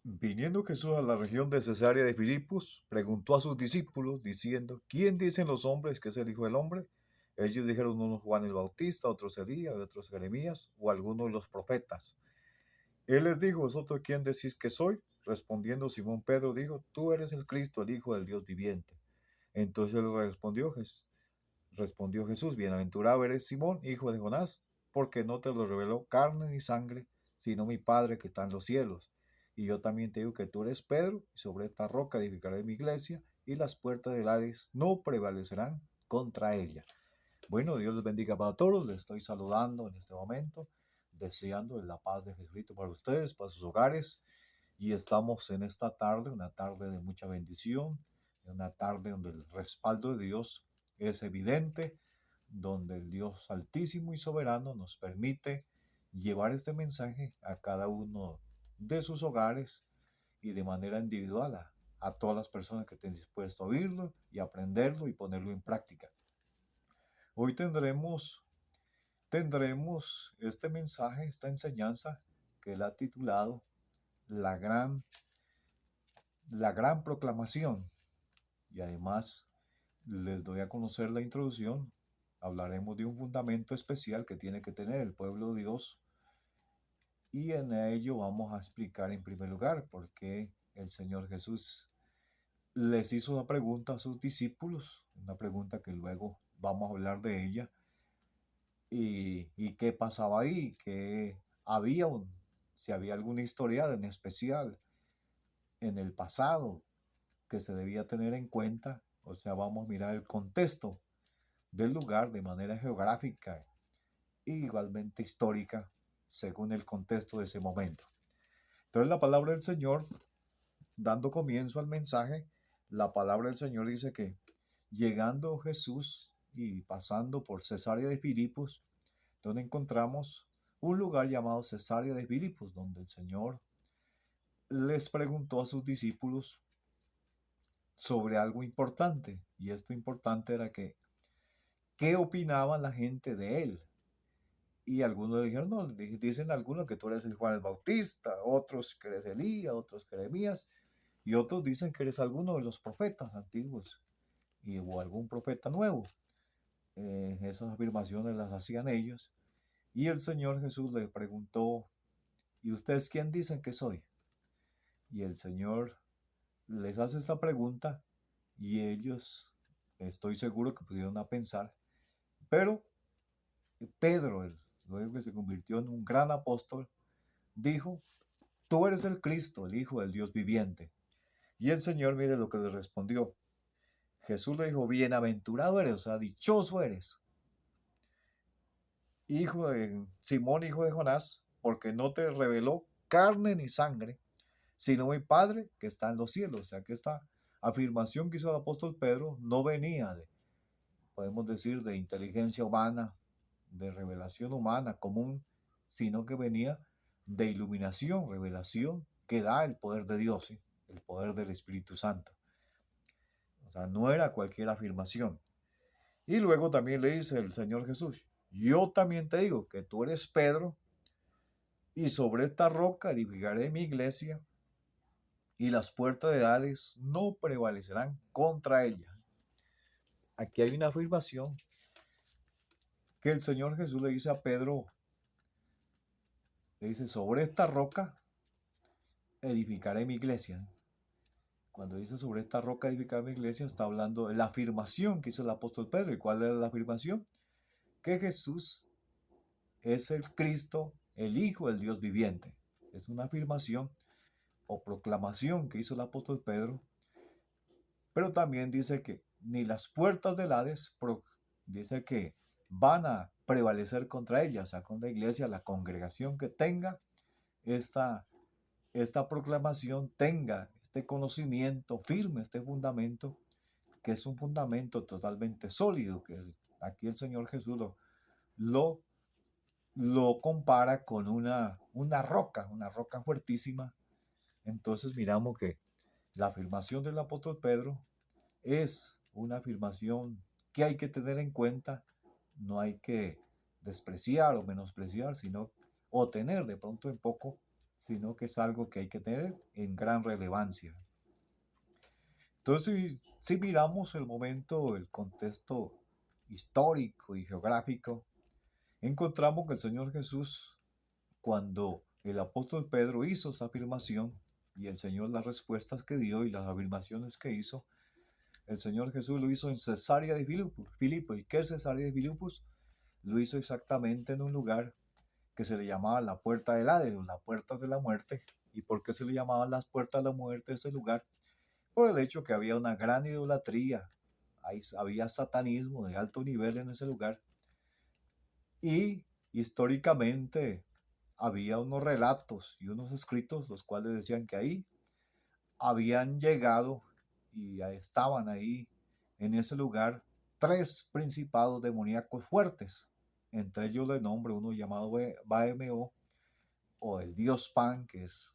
Viniendo Jesús a la región de Cesarea de Filipos, preguntó a sus discípulos, diciendo, ¿quién dicen los hombres que es el Hijo del Hombre? Ellos dijeron unos Juan el Bautista, otros Elías, otros Jeremías, o algunos de los profetas. Él les dijo, ¿vosotros quién decís que soy? Respondiendo Simón Pedro dijo, tú eres el Cristo, el Hijo del Dios viviente. Entonces él respondió Jesús, bienaventurado eres Simón, hijo de Jonás, porque no te lo reveló carne ni sangre, sino mi Padre que está en los cielos. Y yo también te digo que tú eres Pedro, y sobre esta roca edificaré mi iglesia, y las puertas del Hades no prevalecerán contra ella. Bueno, Dios les bendiga para todos, les estoy saludando en este momento, deseando la paz de Jesucristo para ustedes, para sus hogares, y estamos en esta tarde, una tarde de mucha bendición, una tarde donde el respaldo de Dios es evidente, donde el Dios altísimo y soberano nos permite llevar este mensaje a cada uno de sus hogares y de manera individual a todas las personas que estén dispuestas a oírlo y aprenderlo y ponerlo en práctica. Hoy tendremos este mensaje, esta enseñanza que él ha titulado La Gran, la gran Proclamación. Y además les doy a conocer la introducción. Hablaremos de un fundamento especial que tiene que tener el pueblo de Dios. Y en ello vamos a explicar en primer lugar por qué el Señor Jesús les hizo una pregunta a sus discípulos, una pregunta que luego vamos a hablar de ella, y qué pasaba ahí, que había si había alguna historia en especial en el pasado que se debía tener en cuenta. O sea, vamos a mirar el contexto del lugar de manera geográfica e igualmente histórica según el contexto de ese momento. Entonces la palabra del Señor, dando comienzo al mensaje, la palabra del Señor dice que llegando Jesús y pasando por Cesarea de Filipos, donde encontramos un lugar llamado Cesarea de Filipos, donde el Señor les preguntó a sus discípulos sobre algo importante. Y esto importante era que, ¿qué opinaba la gente de él? Y algunos le dijeron, no, dicen algunos que tú eres el Juan el Bautista, otros que eres Elías, otros que Jeremías, y otros dicen que eres alguno de los profetas antiguos o algún profeta nuevo. Esas afirmaciones las hacían ellos. Y el Señor Jesús le preguntó, ¿y ustedes quién dicen que soy? Y el Señor les hace esta pregunta y ellos, estoy seguro que pudieron a pensar, pero Pedro, luego que se convirtió en un gran apóstol, dijo, tú eres el Cristo, el Hijo del Dios viviente. Y el Señor, mire lo que le respondió. Jesús le dijo, bienaventurado eres, o sea, dichoso eres, hijo de Simón, hijo de Jonás, porque no te reveló carne ni sangre, sino mi Padre que está en los cielos. O sea, que esta afirmación que hizo el apóstol Pedro no venía de, podemos decir, de inteligencia humana, de revelación humana común, sino que venía de iluminación, revelación que da el poder de Dios, ¿sí? El poder del Espíritu Santo. O sea, no era cualquier afirmación. Y luego también le dice el Señor Jesús, yo también te digo que tú eres Pedro, y sobre esta roca edificaré mi iglesia, y las puertas de Hades no prevalecerán contra ella. Aquí hay una afirmación que el Señor Jesús le dice a Pedro, le dice, sobre esta roca edificaré mi iglesia. Cuando dice sobre esta roca edificaré mi iglesia, está hablando de la afirmación que hizo el apóstol Pedro. ¿Y cuál era la afirmación? Que Jesús es el Cristo, el Hijo del Dios viviente. Es una afirmación o proclamación que hizo el apóstol Pedro, pero también dice que ni las puertas del Hades, dice que van a prevalecer contra ella, o sea, con la iglesia, la congregación que tenga esta, esta proclamación, tenga este conocimiento firme, este fundamento, que es un fundamento totalmente sólido, que aquí el Señor Jesús lo, lo compara con una roca fuertísima. Entonces miramos que la afirmación del apóstol Pedro es una afirmación que hay que tener en cuenta, no hay que despreciar o menospreciar, sino o tener de pronto en poco sino que es algo que hay que tener en gran relevancia. Entonces, si miramos el momento, el contexto histórico y geográfico, encontramos que el Señor Jesús, cuando el apóstol Pedro hizo esa afirmación, y el Señor las respuestas que dio y las afirmaciones que hizo, el Señor Jesús lo hizo en Cesarea de Filipo. ¿Y qué es Cesarea de Filipos? Lo hizo exactamente en un lugar que se le llamaba la puerta del Hades, o las puertas de la muerte. ¿Y por qué se le llamaban las puertas de la muerte a ese lugar? Por el hecho que había una gran idolatría, había satanismo de alto nivel en ese lugar, y históricamente había unos relatos y unos escritos los cuales decían que ahí habían llegado y estaban ahí en ese lugar tres principados demoníacos fuertes. Entre ellos le nombro uno llamado Baemeo, o el dios Pan, que es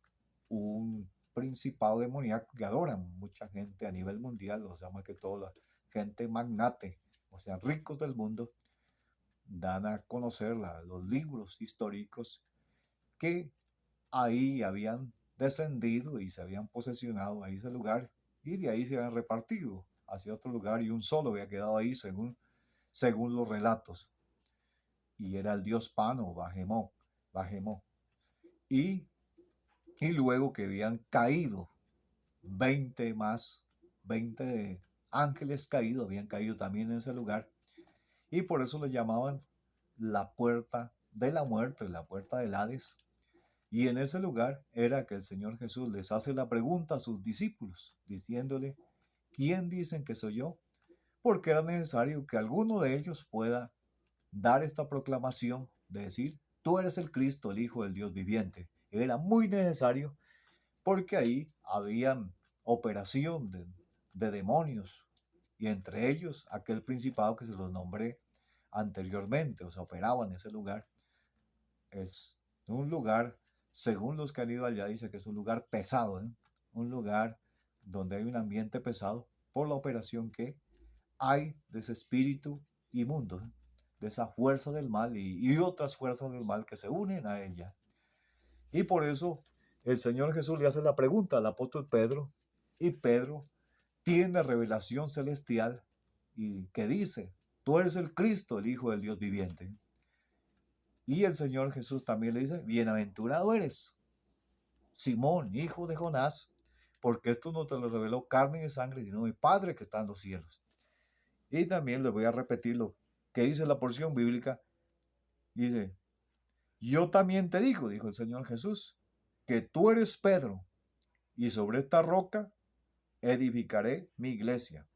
un principado demoníaco que adoran mucha gente a nivel mundial, o sea, más que todo la gente magnate, o sea, ricos del mundo, dan a conocer los libros históricos que ahí habían descendido y se habían posesionado ahí ese lugar, y de ahí se habían repartido hacia otro lugar, y un solo había quedado ahí según los relatos, y era el dios Pan o Bajemó. Y, y luego que habían caído 20 más, 20 ángeles caídos, habían caído también en ese lugar, y por eso lo llamaban la puerta de la muerte, la puerta del Hades. Y en ese lugar era que el Señor Jesús les hace la pregunta a sus discípulos, diciéndole, ¿quién dicen que soy yo? Porque era necesario que alguno de ellos pueda dar esta proclamación de decir, tú eres el Cristo, el Hijo del Dios viviente. Era muy necesario porque ahí habían operación de demonios, y entre ellos aquel principado que se los nombré anteriormente, o sea, operaba en ese lugar. Es un lugar, según los que han ido allá, dice que es un lugar pesado, ¿eh? Un lugar donde hay un ambiente pesado por la operación que hay de ese espíritu inmundo, ¿eh? De esa fuerza del mal y otras fuerzas del mal que se unen a ella. Y por eso el Señor Jesús le hace la pregunta al apóstol Pedro, y Pedro tiene revelación celestial y que dice, tú eres el Cristo, el Hijo del Dios viviente. Y el Señor Jesús también le dice, bienaventurado eres, Simón, hijo de Jonás, porque esto no te lo reveló carne y sangre, sino mi Padre que está en los cielos. Y también les voy a repetir lo que dice la porción bíblica. Dice, yo también te digo, dijo el Señor Jesús, que tú eres Pedro, y sobre esta roca edificaré mi iglesia,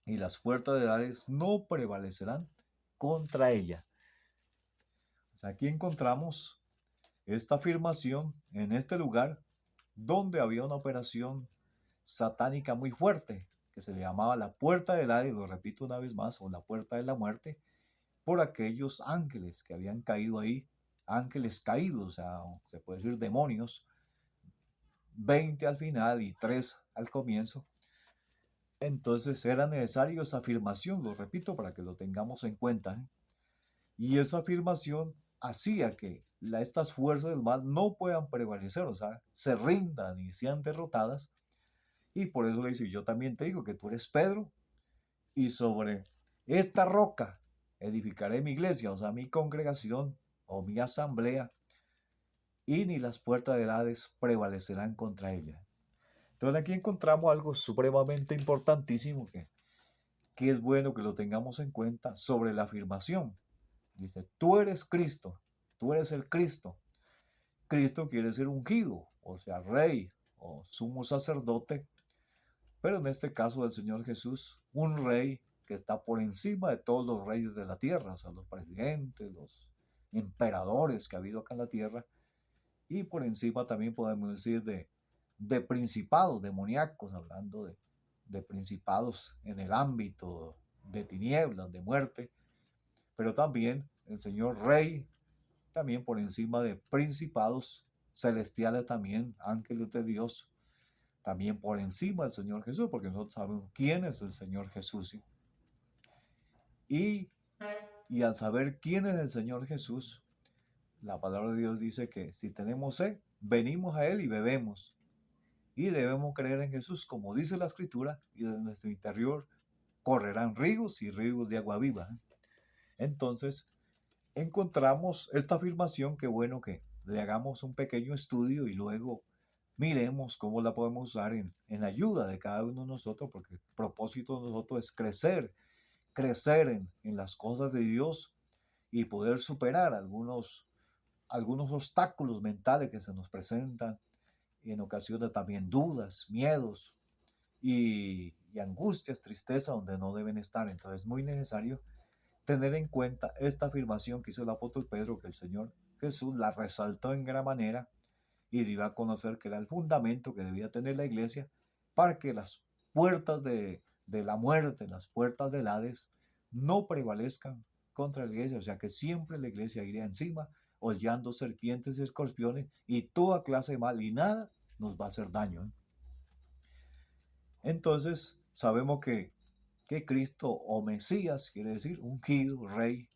y las puertas de Hades no prevalecerán contra ella. O sea, aquí encontramos esta afirmación en este lugar donde había una operación satánica muy fuerte que se le llamaba la puerta del Hades, lo repito una vez más, o la puerta de la muerte, por aquellos ángeles que habían caído ahí, ángeles caídos, o sea, se puede decir demonios, 20 al final y 3 al comienzo. Entonces era necesario esa afirmación, lo repito, para que lo tengamos en cuenta, ¿eh? Y esa afirmación hacía que estas fuerzas del mal no puedan prevalecer, o sea, se rindan y sean derrotadas. Y por eso le dice, yo también te digo que tú eres Pedro, y sobre esta roca edificaré mi iglesia, o sea, mi congregación o mi asamblea, y ni las puertas del Hades prevalecerán contra ella. Entonces aquí encontramos algo supremamente importantísimo que es bueno que lo tengamos en cuenta sobre la afirmación. Dice, tú eres Cristo, tú eres el Cristo. Cristo quiere decir ungido, o sea, rey o sumo sacerdote, pero en este caso del Señor Jesús, un rey que está por encima de todos los reyes de la tierra, o sea, los presidentes, los emperadores que ha habido acá en la tierra, y por encima también podemos decir de principados demoníacos, hablando de principados en el ámbito de tinieblas, de muerte, pero también el Señor Rey, también por encima de principados celestiales, también ángeles de Dios, también por encima del Señor Jesús, porque nosotros sabemos quién es el Señor Jesús, ¿sí? Y, al saber quién es el Señor Jesús, la palabra de Dios dice que si tenemos sed, venimos a Él y bebemos. Y debemos creer en Jesús, como dice la Escritura, y de nuestro interior correrán ríos y ríos de agua viva. Entonces, encontramos esta afirmación que bueno que le hagamos un pequeño estudio y luego miremos cómo la podemos usar en ayuda de cada uno de nosotros, porque el propósito de nosotros es crecer en las cosas de Dios y poder superar algunos obstáculos mentales que se nos presentan y en ocasiones también dudas, miedos y angustias, tristeza donde no deben estar. Entonces es muy necesario tener en cuenta esta afirmación que hizo el apóstol Pedro, que el Señor Jesús la resaltó en gran manera y dio a conocer que era el fundamento que debía tener la iglesia para que las puertas de la muerte, las puertas del Hades, no prevalezcan contra la iglesia. O sea que siempre la iglesia iría encima, hollando serpientes y escorpiones y toda clase de mal, y nada nos va a hacer daño, ¿eh? Entonces sabemos que Cristo o Mesías quiere decir ungido, rey,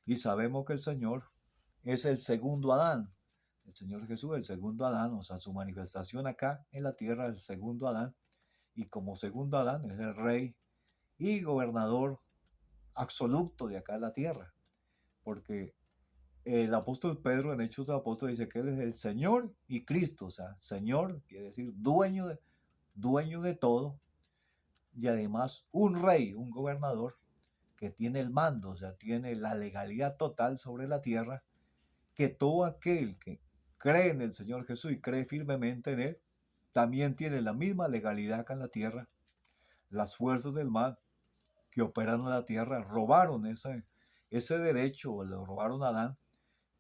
y sabemos que el Señor es el segundo Adán. El Señor Jesús, el segundo Adán, o sea, su manifestación acá en la tierra es el segundo Adán, y como segundo Adán es el rey y gobernador absoluto de acá en la tierra, porque el apóstol Pedro en Hechos de Apóstoles dice que él es el Señor y Cristo, o sea, Señor quiere decir dueño de todo, y además un rey, un gobernador que tiene el mando, o sea, tiene la legalidad total sobre la tierra, que todo aquel que cree en el Señor Jesús y cree firmemente en Él, también tiene la misma legalidad acá en la tierra. Las fuerzas del mal que operan en la tierra robaron ese derecho, lo robaron a Adán,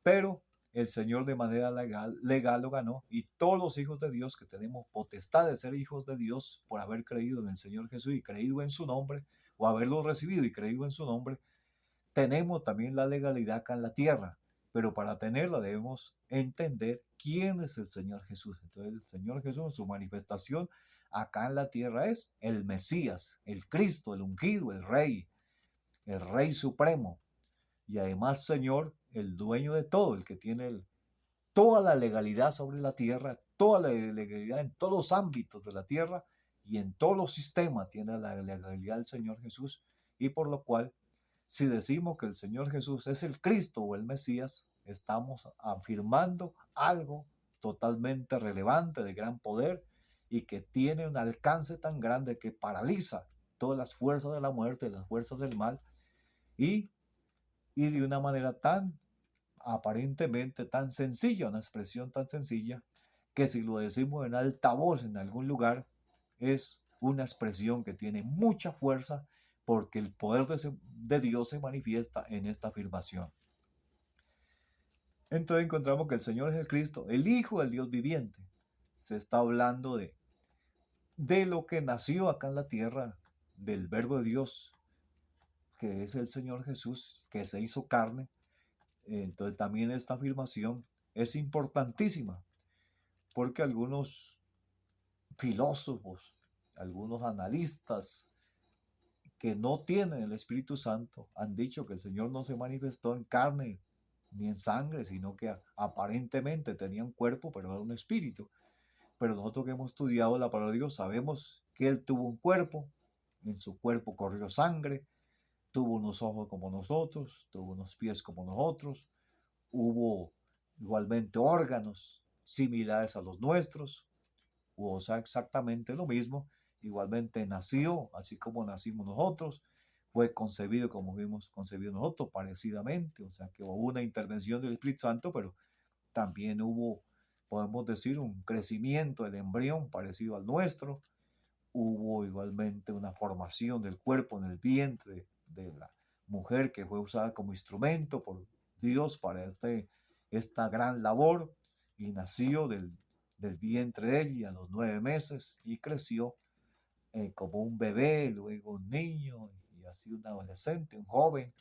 pero el Señor de manera legal lo ganó, y todos los hijos de Dios que tenemos potestad de ser hijos de Dios por haber creído en el Señor Jesús y creído en su nombre, o haberlo recibido y creído en su nombre, tenemos también la legalidad acá en la tierra, pero para tenerla debemos entender quién es el Señor Jesús. Entonces el Señor Jesús en su manifestación acá en la tierra es el Mesías, el Cristo, el ungido, el Rey supremo, y además Señor, el dueño de todo, el que tiene toda la legalidad sobre la tierra, toda la legalidad en todos los ámbitos de la tierra y en todos los sistemas tiene la legalidad del Señor Jesús, y por lo cual si decimos que el Señor Jesús es el Cristo o el Mesías, estamos afirmando algo totalmente relevante, de gran poder, y que tiene un alcance tan grande que paraliza todas las fuerzas de la muerte, las fuerzas del mal, y, y de una manera tan aparentemente tan sencilla, una expresión tan sencilla, que si lo decimos en alta voz en algún lugar, es una expresión que tiene mucha fuerza porque el poder de Dios se manifiesta en esta afirmación. Entonces encontramos que el Señor es el Cristo, el Hijo del Dios viviente. Se está hablando de lo que nació acá en la tierra, del Verbo de Dios, que es el Señor Jesús, que se hizo carne. Entonces también esta afirmación es importantísima porque algunos filósofos, algunos analistas que no tienen el Espíritu Santo han dicho que el Señor no se manifestó en carne ni en sangre, sino que aparentemente tenía un cuerpo, pero era un espíritu. Pero nosotros que hemos estudiado la palabra de Dios sabemos que Él tuvo un cuerpo, en su cuerpo corrió sangre, tuvo unos ojos como nosotros, tuvo unos pies como nosotros, hubo igualmente órganos similares a los nuestros, o sea, exactamente lo mismo. Igualmente nació, así como nacimos nosotros, fue concebido como fuimos concebidos nosotros, parecidamente, o sea, que hubo una intervención del Espíritu Santo, pero también hubo, podemos decir, un crecimiento del embrión parecido al nuestro. Hubo igualmente una formación del cuerpo en el vientre de la mujer que fue usada como instrumento por Dios para esta gran labor, y nació del vientre de ella a los 9 meses y creció como un bebé, luego un niño y así un adolescente, un joven,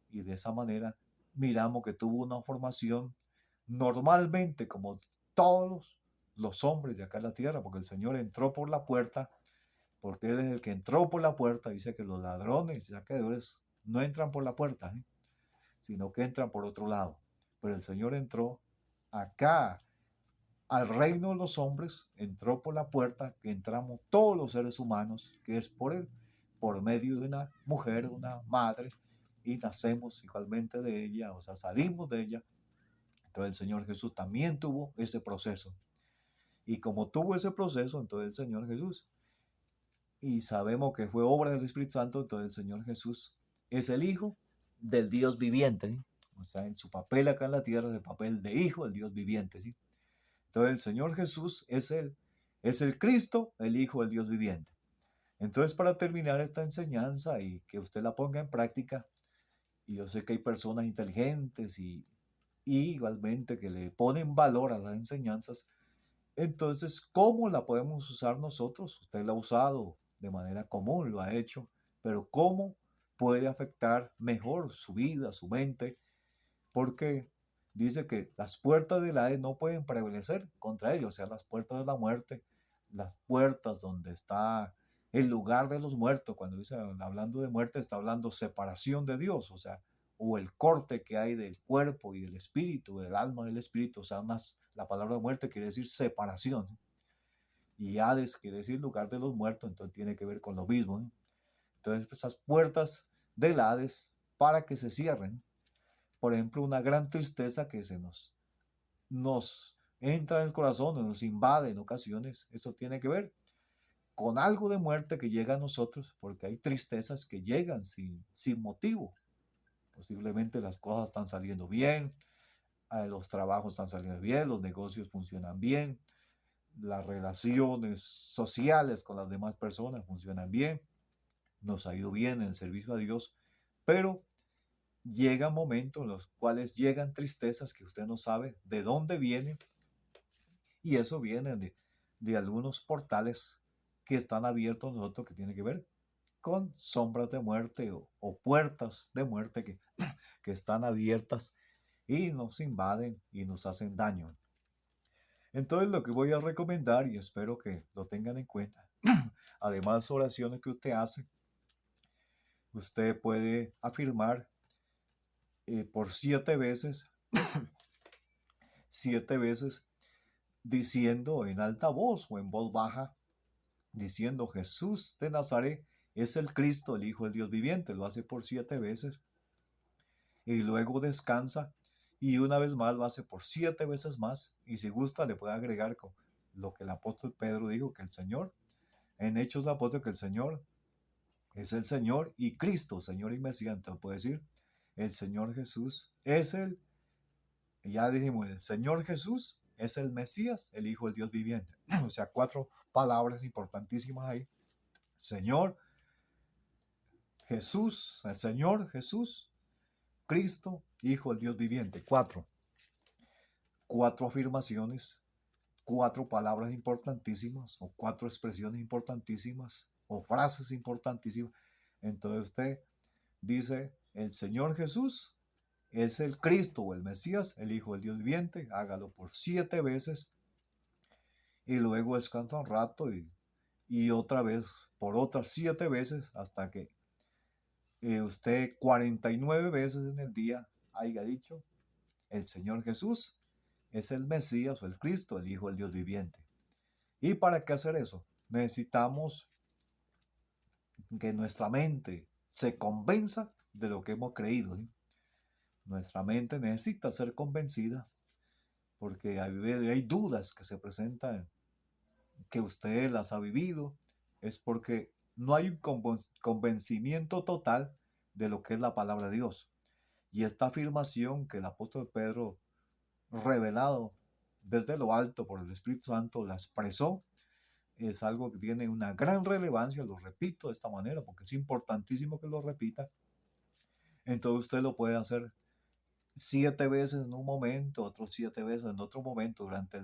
y de esa manera miramos que tuvo una formación normalmente como todos los hombres de acá en la tierra, porque el Señor entró por la puerta, porque Él es el que entró por la puerta. Dice que los ladrones y saqueadores no entran por la puerta, sino que entran por otro lado. Pero el Señor entró acá al reino de los hombres entró por la puerta que entramos todos los seres humanos, que es por él, por medio de una mujer, una madre, y nacemos igualmente de ella, o sea, salimos de ella. Entonces el Señor Jesús también tuvo ese proceso. Y como tuvo ese proceso, entonces el Señor Jesús, y sabemos que fue obra del Espíritu Santo, entonces el Señor Jesús es el Hijo del Dios viviente, ¿sí? O sea, en su papel acá en la tierra, el papel de Hijo del Dios viviente, ¿sí? Entonces el Señor Jesús es el Cristo, el Hijo del Dios viviente. Entonces, para terminar esta enseñanza y que usted la ponga en práctica, y yo sé que hay personas inteligentes y igualmente que le ponen valor a las enseñanzas, entonces, ¿cómo la podemos usar nosotros? Usted la ha usado de manera común, lo ha hecho, pero ¿cómo puede afectar mejor su vida, su mente? Porque dice que las puertas del Hades no pueden prevalecer contra ellos, o sea, las puertas de la muerte, las puertas donde está el lugar de los muertos. Cuando dice hablando de muerte, está hablando separación de Dios, o sea, o el corte que hay del cuerpo y del espíritu, del alma y del espíritu, o sea, más la palabra muerte quiere decir separación, ¿sí? Y Hades quiere decir lugar de los muertos, entonces tiene que ver con lo mismo, ¿sí? Entonces, pues, esas puertas del Hades para que se cierren, por ejemplo, una gran tristeza que nos entra en el corazón, o nos invade en ocasiones, esto tiene que ver con algo de muerte que llega a nosotros, porque hay tristezas que llegan sin motivo. Posiblemente las cosas están saliendo bien, los trabajos están saliendo bien, los negocios funcionan bien, las relaciones sociales con las demás personas funcionan bien, nos ha ido bien en el servicio a Dios, pero llegan momentos en los cuales llegan tristezas que usted no sabe de dónde vienen, y eso viene de algunos portales que están abiertos a nosotros, que tiene que ver con sombras de muerte o puertas de muerte que están abiertas y nos invaden y nos hacen daño. Entonces lo que voy a recomendar, y espero que lo tengan en cuenta, además de oraciones que usted hace, usted puede afirmar por 7 veces, 7 veces, diciendo en alta voz o en voz baja, diciendo Jesús de Nazaret es el Cristo, el Hijo del Dios viviente. Lo hace por 7 veces y luego descansa, y una vez más lo hace por 7 veces más, y si gusta le puede agregar con lo que el apóstol Pedro dijo, que el Señor, en Hechos del Apóstol, que el Señor es el Señor y Cristo, Señor y Mesías. Entonces puede decir, el Señor Jesús es ya dijimos, el Señor Jesús es el Mesías, el Hijo del Dios viviente. O sea, 4 palabras importantísimas ahí. Señor Jesús, el Señor Jesús, Cristo, Hijo del Dios viviente. Cuatro afirmaciones, 4 palabras importantísimas, o 4 expresiones importantísimas, o frases importantísimas. Entonces usted dice, el Señor Jesús es el Cristo o el Mesías, el Hijo del Dios viviente. Hágalo por 7 veces y luego descansa un rato y otra vez por otras 7 veces hasta que usted 49 veces en el día haya dicho, el Señor Jesús es el Mesías o el Cristo, el Hijo del Dios viviente. ¿Y para qué hacer eso? Necesitamos que nuestra mente se convenza de lo que hemos creído, ¿sí? Nuestra mente necesita ser convencida porque hay dudas que se presentan, que usted las ha vivido, es porque no hay un convencimiento total de lo que es la palabra de Dios. Y esta afirmación que el apóstol Pedro, revelado desde lo alto por el Espíritu Santo, la expresó, es algo que tiene una gran relevancia. Lo repito de esta manera porque es importantísimo que lo repita. Entonces usted lo puede hacer 7 veces en un momento, otros 7 veces en otro momento durante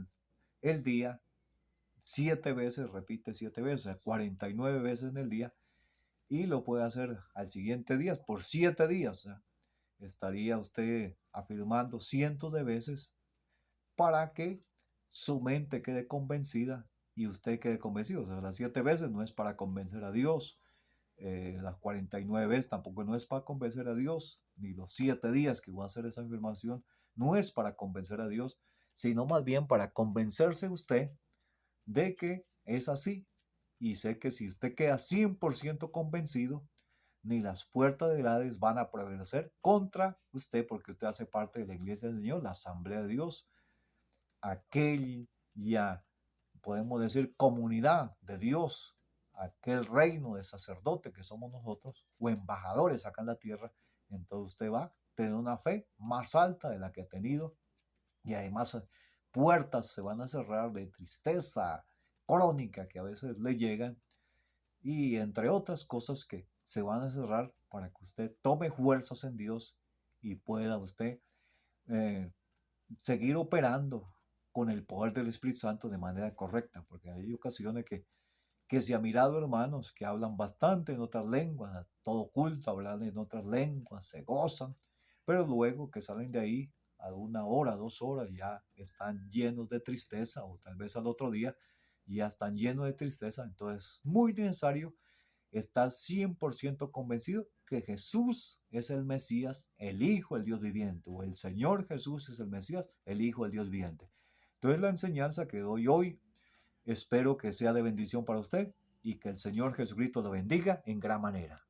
el día. 7 veces, repite 7 veces, o sea, 49 veces en el día, y lo puede hacer al siguiente día por 7 días. O sea, estaría usted afirmando cientos de veces para que su mente quede convencida y usted quede convencido. O sea, las 7 veces no es para convencer a Dios, las 49 veces tampoco no es para convencer a Dios, ni los 7 días que voy a hacer esa afirmación no es para convencer a Dios, sino más bien para convencerse usted de que es así. Y sé que si usted queda 100% convencido, ni las puertas del Hades van a prevalecer contra usted, porque usted hace parte de la iglesia del Señor, la asamblea de Dios, aquella, podemos decir, comunidad de Dios, aquel reino de sacerdote que somos nosotros, o embajadores acá en la tierra. Entonces usted va a tener una fe más alta de la que ha tenido, y además puertas se van a cerrar de tristeza crónica que a veces le llegan, y entre otras cosas que se van a cerrar para que usted tome fuerzas en Dios y pueda usted eh, seguir operando con el poder del Espíritu Santo de manera correcta, porque hay ocasiones que se ha mirado hermanos que hablan bastante en otras lenguas, todo culto, hablan en otras lenguas, se gozan, pero luego que salen de ahí a 1 hora, 2 horas, ya están llenos de tristeza, o tal vez al otro día ya están llenos de tristeza. Entonces, muy necesario estar 100% convencido que Jesús es el Mesías, el Hijo del Dios viviente, o el Señor Jesús es el Mesías, el Hijo del Dios viviente. Entonces, la enseñanza que doy hoy, espero que sea de bendición para usted y que el Señor Jesucristo lo bendiga en gran manera.